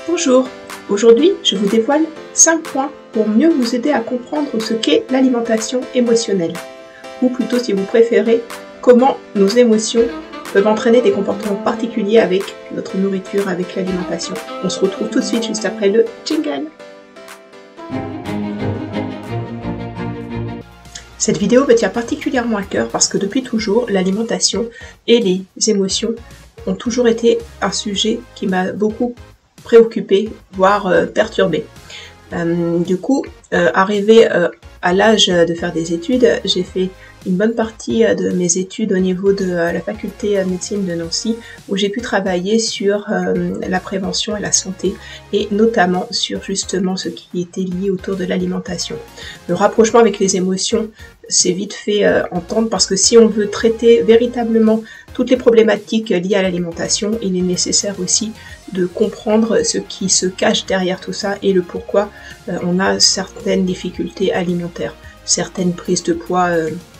Bonjour, aujourd'hui je vous dévoile 5 points pour mieux vous aider à comprendre ce qu'est l'alimentation émotionnelle. Ou plutôt si vous préférez, comment nos émotions peuvent entraîner des comportements particuliers avec notre nourriture, avec l'alimentation. On se retrouve tout de suite juste après le jingle. Cette vidéo me tient particulièrement à cœur parce que depuis toujours, l'alimentation et les émotions ont toujours été un sujet qui m'a beaucoup préoccupée, voire perturbée. Arrivé à l'âge de faire des études, j'ai fait une bonne partie de mes études au niveau de la faculté de médecine de Nancy, où j'ai pu travailler sur la prévention et la santé, et notamment sur justement ce qui était lié autour de l'alimentation. Le rapprochement avec les émotions s'est vite fait entendre, parce que si on veut traiter véritablement toutes les problématiques liées à l'alimentation, il est nécessaire aussi de comprendre ce qui se cache derrière tout ça et le pourquoi on a certaines difficultés alimentaires, certaines prises de poids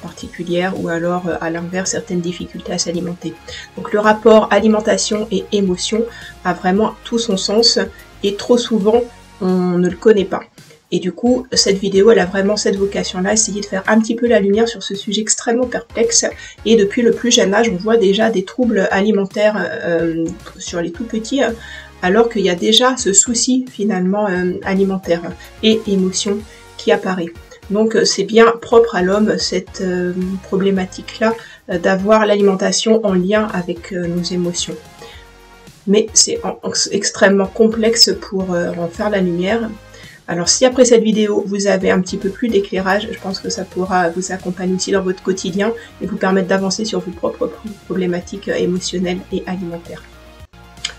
particulières ou alors à l'inverse certaines difficultés à s'alimenter. Donc le rapport alimentation et émotion a vraiment tout son sens et trop souvent on ne le connaît pas. Et du coup, cette vidéo, elle a vraiment cette vocation-là, essayer de faire un petit peu la lumière sur ce sujet extrêmement complexe. Et depuis le plus jeune âge, on voit déjà des troubles alimentaires sur les tout petits, alors qu'il y a déjà ce souci finalement alimentaire et émotion qui apparaît. Donc c'est bien propre à l'homme cette problématique-là d'avoir l'alimentation en lien avec nos émotions. Mais c'est extrêmement complexe pour en faire la lumière. Alors si après cette vidéo vous avez un petit peu plus d'éclairage, je pense que ça pourra vous accompagner aussi dans votre quotidien et vous permettre d'avancer sur vos propres problématiques émotionnelles et alimentaires.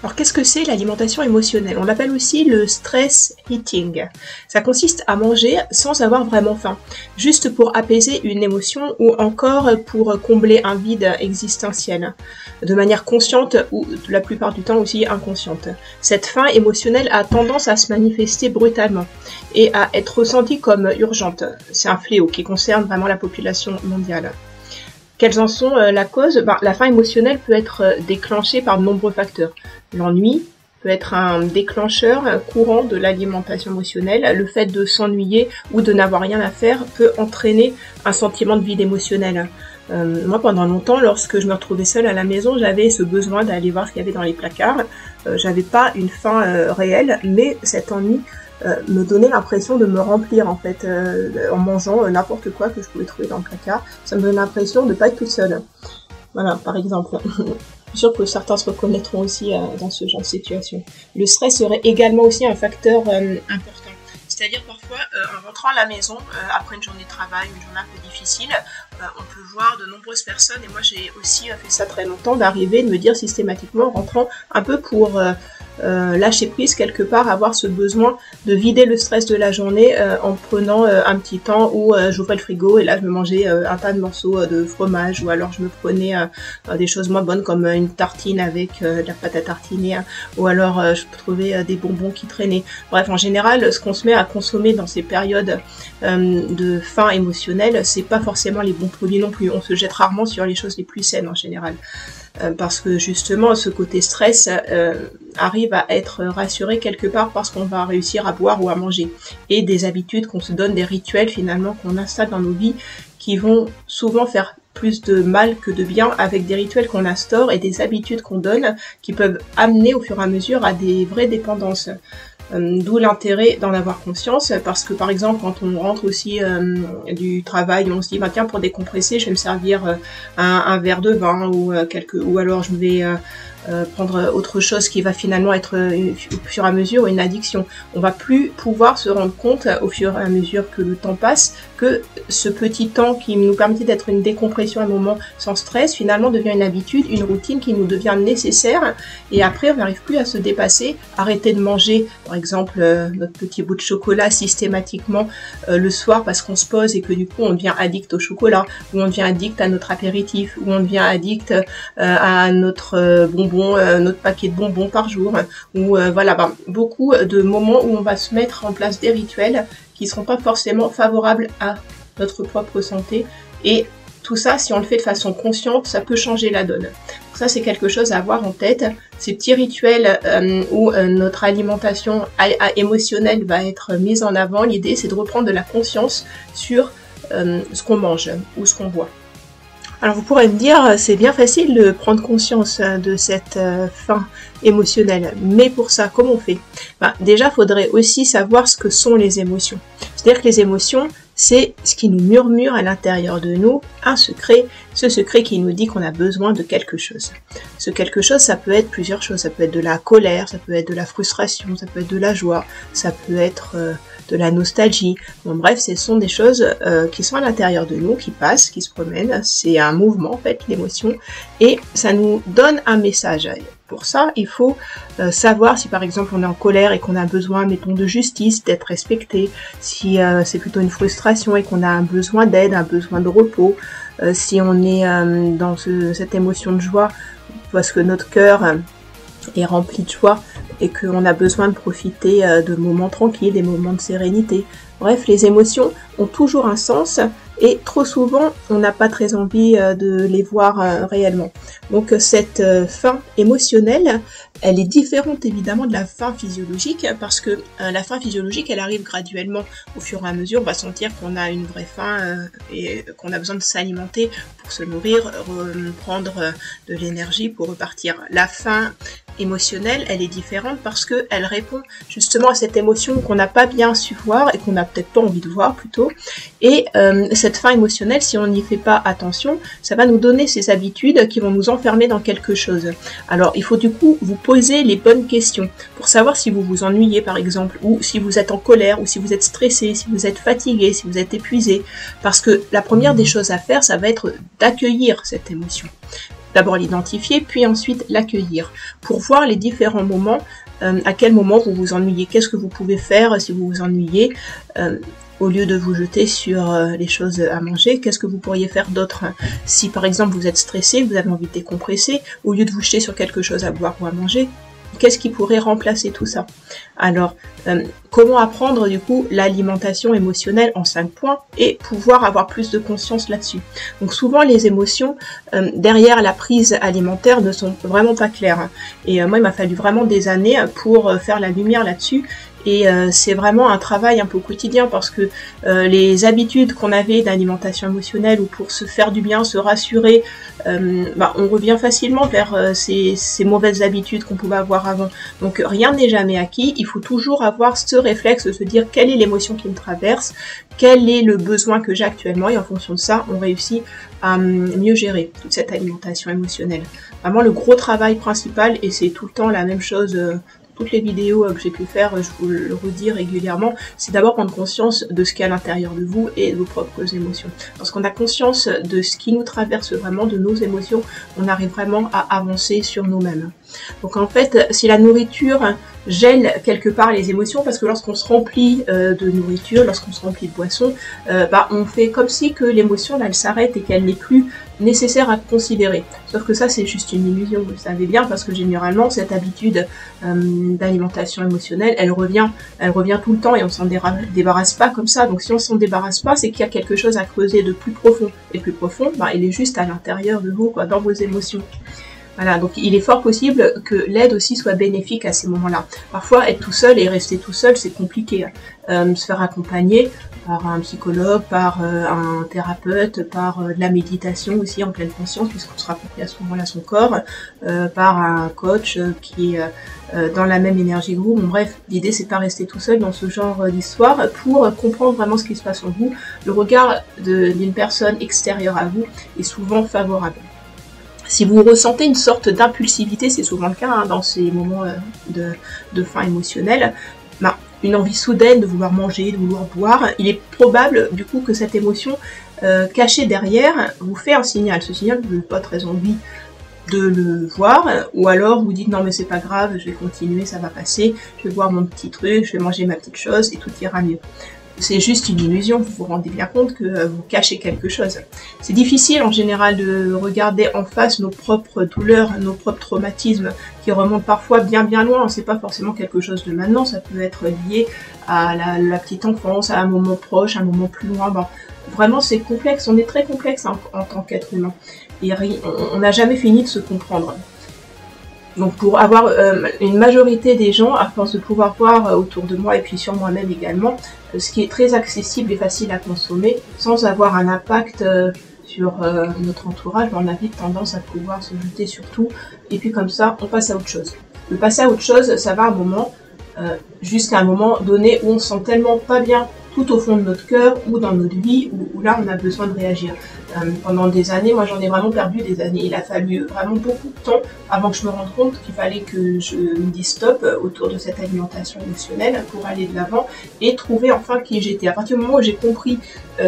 Alors qu'est-ce que c'est l'alimentation émotionnelle? On l'appelle aussi le stress eating. Ça consiste à manger sans avoir vraiment faim, juste pour apaiser une émotion ou encore pour combler un vide existentiel, de manière consciente ou la plupart du temps aussi inconsciente. Cette faim émotionnelle a tendance à se manifester brutalement et à être ressentie comme urgente. C'est un fléau qui concerne vraiment la population mondiale. Quelles en sont la cause? La faim émotionnelle peut être déclenchée par de nombreux facteurs. L'ennui peut être un déclencheur courant de l'alimentation émotionnelle. Le fait de s'ennuyer ou de n'avoir rien à faire peut entraîner un sentiment de vide émotionnel. Moi, pendant longtemps, lorsque je me retrouvais seule à la maison, j'avais ce besoin d'aller voir ce qu'il y avait dans les placards. J'avais pas une faim réelle, mais cet ennui me donnait l'impression de me remplir en fait en mangeant n'importe quoi que je pouvais trouver dans le placard. Ça me donnait l'impression de pas être toute seule. Voilà, par exemple. Je suis sûre que certains se reconnaîtront aussi dans ce genre de situation. Le stress serait également aussi un facteur important. C'est-à-dire parfois, en rentrant à la maison, après une journée de travail, une journée un peu difficile, on peut voir de nombreuses personnes, et moi j'ai aussi fait ça très longtemps, d'arriver, de me dire systématiquement, en rentrant un peu pour lâcher prise quelque part, avoir ce besoin de vider le stress de la journée en prenant un petit temps où j'ouvrais le frigo et là je me mangeais un tas de morceaux de fromage, ou alors je me prenais des choses moins bonnes comme une tartine avec de la pâte à tartiner, ou alors je trouvais des bonbons qui traînaient. Bref, en général, ce qu'on se met à consommer dans ces périodes de faim émotionnelle, c'est pas forcément les bons produits non plus. On se jette rarement sur les choses les plus saines en général. Parce que justement ce côté stress arrive à être rassuré quelque part parce qu'on va réussir à boire ou à manger, et des habitudes qu'on se donne, des rituels finalement qu'on installe dans nos vies qui vont souvent faire plus de mal que de bien, avec des rituels qu'on instaure et des habitudes qu'on donne qui peuvent amener au fur et à mesure à des vraies dépendances. D'où l'intérêt d'en avoir conscience, parce que par exemple quand on rentre aussi du travail, on se dit tiens, pour décompresser je vais me servir un verre de vin ou alors je vais prendre autre chose qui va finalement être au fur et à mesure une addiction. On va plus pouvoir se rendre compte au fur et à mesure que le temps passe que ce petit temps qui nous permettait d'être une décompression à un moment sans stress finalement devient une habitude, une routine qui nous devient nécessaire, et après on n'arrive plus à se dépasser, arrêter de manger par exemple notre petit bout de chocolat systématiquement le soir parce qu'on se pose et que du coup on devient addict au chocolat, ou on devient addict à notre apéritif, ou on devient addict à notre bonbon, notre paquet de bonbons par jour, ou voilà, beaucoup de moments où on va se mettre en place des rituels qui ne seront pas forcément favorables à notre propre santé, et tout ça, si on le fait de façon consciente, ça peut changer la donne. Donc ça, c'est quelque chose à avoir en tête. Ces petits rituels où notre alimentation émotionnelle va être mise en avant, l'idée, c'est de reprendre de la conscience sur ce qu'on mange ou ce qu'on boit. Alors vous pourrez me dire, c'est bien facile de prendre conscience de cette faim émotionnelle, mais pour ça, comment on fait? Déjà, il faudrait aussi savoir ce que sont les émotions. C'est-à-dire que les émotions, c'est ce qui nous murmure à l'intérieur de nous, un secret, ce secret qui nous dit qu'on a besoin de quelque chose. Ce quelque chose, ça peut être plusieurs choses, ça peut être de la colère, ça peut être de la frustration, ça peut être de la joie, ça peut être de la nostalgie. Bon, bref, ce sont des choses qui sont à l'intérieur de nous, qui passent, qui se promènent, c'est un mouvement en fait, l'émotion, et ça nous donne un message. Pour ça, il faut savoir si par exemple on est en colère et qu'on a besoin, mettons, de justice, d'être respecté, si c'est plutôt une frustration et qu'on a un besoin d'aide, un besoin de repos, si on est dans cette émotion de joie parce que notre cœur est rempli de joie et qu'on a besoin de profiter de moments tranquilles, des moments de sérénité. Bref, les émotions ont toujours un sens et trop souvent, on n'a pas très envie de les voir réellement. Donc cette faim émotionnelle, elle est différente évidemment de la faim physiologique parce que la faim physiologique, elle arrive graduellement au fur et à mesure. On va sentir qu'on a une vraie faim et qu'on a besoin de s'alimenter pour se nourrir, prendre de l'énergie pour repartir. La faim émotionnelle, elle est différente parce qu'elle répond justement à cette émotion qu'on n'a pas bien su voir et qu'on n'a peut-être pas envie de voir plutôt. Et cette faim émotionnelle, si on n'y fait pas attention, ça va nous donner ces habitudes qui vont nous enfermer dans quelque chose. Alors il faut du coup vous poser les bonnes questions pour savoir si vous vous ennuyez par exemple, ou si vous êtes en colère, ou si vous êtes stressé, si vous êtes fatigué, si vous êtes épuisé. Parce que la première des choses à faire, ça va être d'accueillir cette émotion. D'abord l'identifier, puis ensuite l'accueillir, pour voir les différents moments, à quel moment vous vous ennuyez, qu'est-ce que vous pouvez faire si vous vous ennuyez, au lieu de vous jeter sur les choses à manger, qu'est-ce que vous pourriez faire d'autre? Si par exemple vous êtes stressé, vous avez envie de décompresser, au lieu de vous jeter sur quelque chose à boire ou à manger, qu'est-ce qui pourrait remplacer tout ça? Alors, comment apprendre du coup l'alimentation émotionnelle en 5 points et pouvoir avoir plus de conscience là-dessus? Donc souvent les émotions derrière la prise alimentaire ne sont vraiment pas claires. Et moi il m'a fallu vraiment des années pour faire la lumière là-dessus. Et c'est vraiment un travail un peu quotidien parce que les habitudes qu'on avait d'alimentation émotionnelle ou pour se faire du bien, se rassurer, on revient facilement vers ces mauvaises habitudes qu'on pouvait avoir avant. Donc rien n'est jamais acquis, il faut toujours avoir ce réflexe de se dire quelle est l'émotion qui me traverse, quel est le besoin que j'ai actuellement et en fonction de ça, on réussit à mieux gérer toute cette alimentation émotionnelle. Vraiment le gros travail principal, et c'est tout le temps la même chose, toutes les vidéos que j'ai pu faire, je vous le redis régulièrement, c'est d'abord prendre conscience de ce qu'il y a à l'intérieur de vous et de vos propres émotions. Lorsqu'on a conscience de ce qui nous traverse vraiment, de nos émotions, on arrive vraiment à avancer sur nous-mêmes. Donc en fait, si la nourriture gèle quelque part les émotions, parce que lorsqu'on se remplit de nourriture, lorsqu'on se remplit de boissons, on fait comme si que l'émotion, là, elle s'arrête et qu'elle n'est plus nécessaire à considérer. Sauf que ça, c'est juste une illusion, vous le savez bien, parce que généralement, cette habitude d'alimentation émotionnelle, elle revient tout le temps et on s'en débarrasse pas comme ça. Donc si on s'en débarrasse pas, c'est qu'il y a quelque chose à creuser de plus profond. Et plus profond, il est juste à l'intérieur de vous, quoi, dans vos émotions. Voilà, donc il est fort possible que l'aide aussi soit bénéfique à ces moments-là. Parfois, être tout seul et rester tout seul, c'est compliqué. Se faire accompagner par un psychologue, par un thérapeute, par de la méditation aussi en pleine conscience, puisqu'on se rappelle à ce moment-là son corps, par un coach qui est dans la même énergie que vous. Bon, bref, l'idée c'est pas rester tout seul dans ce genre d'histoire pour comprendre vraiment ce qui se passe en vous. Le regard d'une personne extérieure à vous est souvent favorable. Si vous ressentez une sorte d'impulsivité, c'est souvent le cas dans ces moments de faim émotionnelle, une envie soudaine de vouloir manger, de vouloir boire, il est probable du coup que cette émotion cachée derrière vous fait un signal. Ce signal, vous n'avez pas très envie de le voir, ou alors vous dites non mais c'est pas grave, je vais continuer, ça va passer, je vais boire mon petit truc, je vais manger ma petite chose et tout ira mieux. c'est juste une illusion, vous vous rendez bien compte que vous cachez quelque chose. C'est difficile en général de regarder en face nos propres douleurs, nos propres traumatismes qui remontent parfois bien loin. C'est pas forcément quelque chose de maintenant, ça peut être lié à la petite enfance, à un moment proche, à un moment plus loin. Bon, vraiment c'est complexe, on est très complexe en tant qu'être humain. Et on n'a jamais fini de se comprendre. Donc pour avoir une majorité des gens, à force de pouvoir voir autour de moi et puis sur moi-même également, ce qui est très accessible et facile à consommer, sans avoir un impact sur notre entourage, on a vite tendance à pouvoir se jeter sur tout, et puis comme ça, on passe à autre chose. Le passer à autre chose, ça va un moment, jusqu'à un moment donné où on se sent tellement pas bien tout au fond de notre cœur ou dans notre vie, où là on a besoin de réagir. Pendant des années, moi j'en ai vraiment perdu des années, il a fallu vraiment beaucoup de temps avant que je me rende compte qu'il fallait que je me dise stop autour de cette alimentation émotionnelle pour aller de l'avant et trouver enfin qui j'étais. À partir du moment où j'ai compris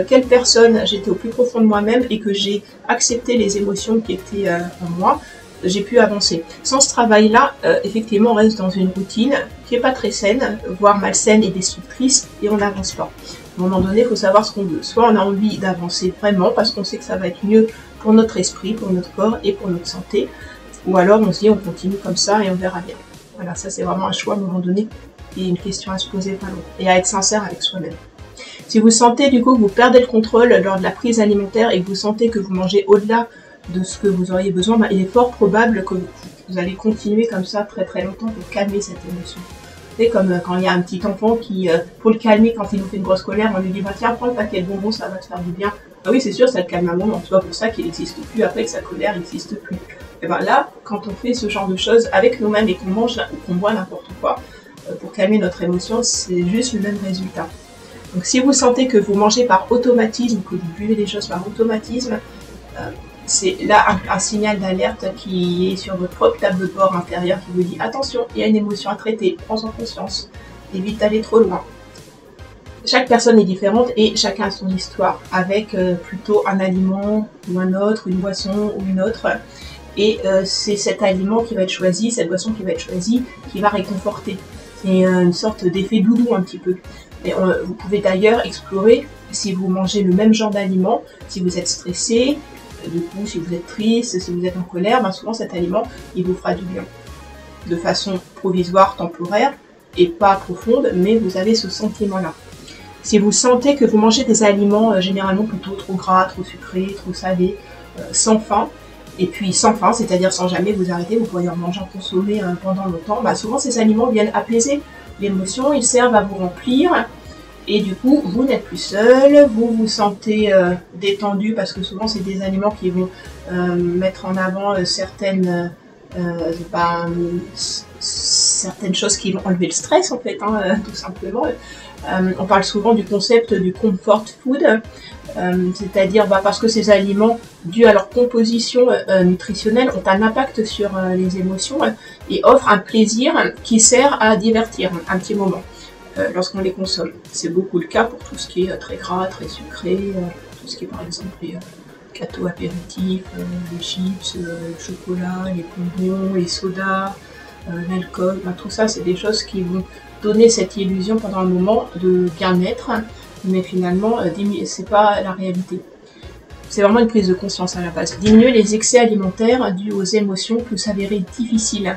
quelle personne j'étais au plus profond de moi-même et que j'ai accepté les émotions qui étaient en moi, j'ai pu avancer. Sans ce travail-là, effectivement, on reste dans une routine qui n'est pas très saine, voire malsaine et destructrice, et on n'avance pas. À un moment donné, il faut savoir ce qu'on veut. Soit on a envie d'avancer vraiment parce qu'on sait que ça va être mieux pour notre esprit, pour notre corps et pour notre santé, ou alors on se dit on continue comme ça et on verra bien. Voilà, ça c'est vraiment un choix à un moment donné et une question à se poser vraiment, et à être sincère avec soi-même. Si vous sentez du coup que vous perdez le contrôle lors de la prise alimentaire et que vous sentez que vous mangez au-delà de ce que vous auriez besoin, il est fort probable que vous allez continuer comme ça très longtemps pour calmer cette émotion. C'est comme quand il y a un petit enfant qui, pour le calmer quand il nous fait une grosse colère, on lui dit bah tiens prends le paquet de bonbons, ça va te faire du bien. Ah oui c'est sûr, ça le calme un moment, c'est pas pour ça qu'il n'existe plus après que sa colère n'existe plus. Et bien là, quand on fait ce genre de choses avec nous-mêmes et qu'on mange ou qu'on boit n'importe quoi, pour calmer notre émotion, c'est juste le même résultat. Donc si vous sentez que vous mangez par automatisme, que vous buvez des choses par automatisme, c'est là un signal d'alerte qui est sur votre propre tableau de bord intérieur qui vous dit attention, il y a une émotion à traiter, prends-en conscience, évite d'aller trop loin. Chaque personne est différente et chacun a son histoire avec plutôt un aliment ou un autre, une boisson ou une autre. Et c'est cet aliment qui va être choisi, cette boisson qui va être choisie, qui va réconforter. C'est une sorte d'effet doudou un petit peu. Et vous pouvez d'ailleurs explorer si vous mangez le même genre d'aliment, si vous êtes stressé, du coup si vous êtes triste, si vous êtes en colère, ben souvent cet aliment il vous fera du bien. De façon provisoire, temporaire et pas profonde, mais vous avez ce sentiment-là. Si vous sentez que vous mangez des aliments généralement plutôt trop gras, trop sucrés, trop salés, sans faim, et puis sans faim, c'est-à-dire sans jamais vous arrêter, vous pourriez en manger, en consommer pendant longtemps, bah souvent ces aliments viennent apaiser l'émotion, ils servent à vous remplir, et du coup vous n'êtes plus seul, vous vous sentez détendu, parce que souvent c'est des aliments qui vont mettre en avant certaines choses qui vont enlever le stress en fait, tout simplement. On parle souvent du concept du comfort food, c'est-à-dire parce que ces aliments, dus à leur composition nutritionnelle, ont un impact sur les émotions et offrent un plaisir qui sert à divertir un petit moment lorsqu'on les consomme. C'est beaucoup le cas pour tout ce qui est très gras, très sucré, tout ce qui est par exemple les gâteaux apéritifs, les chips, le chocolat, les bonbons, les sodas, l'alcool, tout ça c'est des choses qui vont donner cette illusion pendant un moment de bien-être, mais finalement c'est pas la réalité. C'est vraiment une prise de conscience à la base. Diminuer les excès alimentaires dus aux émotions peut s'avérer difficile,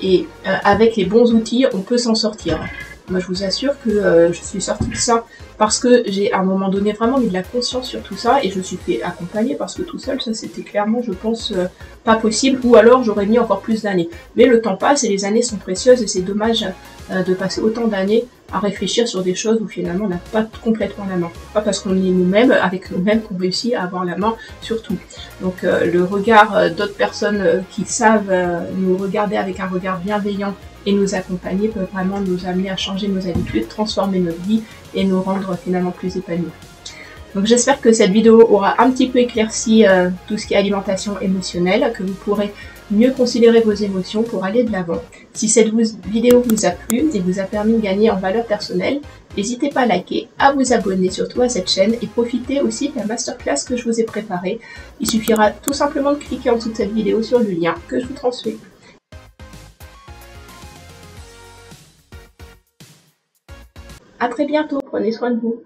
et avec les bons outils on peut s'en sortir. Moi je vous assure que je suis sortie de ça parce que j'ai à un moment donné vraiment mis de la conscience sur tout ça, et je me suis fait accompagner parce que tout seul ça c'était clairement je pense pas possible, ou alors j'aurais mis encore plus d'années. Mais le temps passe et les années sont précieuses et c'est dommage de passer autant d'années à réfléchir sur des choses où finalement on n'a pas complètement la main. Pas parce qu'on est nous-mêmes, avec nous-mêmes qu'on réussit à avoir la main sur tout. Donc le regard d'autres personnes qui savent nous regarder avec un regard bienveillant et nous accompagner peut vraiment nous amener à changer nos habitudes, transformer notre vie et nous rendre finalement plus épanouis. Donc j'espère que cette vidéo aura un petit peu éclairci tout ce qui est alimentation émotionnelle, que vous pourrez mieux considérer vos émotions pour aller de l'avant. Si cette vidéo vous a plu et vous a permis de gagner en valeur personnelle, n'hésitez pas à liker, à vous abonner surtout à cette chaîne et profitez aussi de la masterclass que je vous ai préparée. Il suffira tout simplement de cliquer en dessous de cette vidéo sur le lien que je vous transmets. À très bientôt, prenez soin de vous.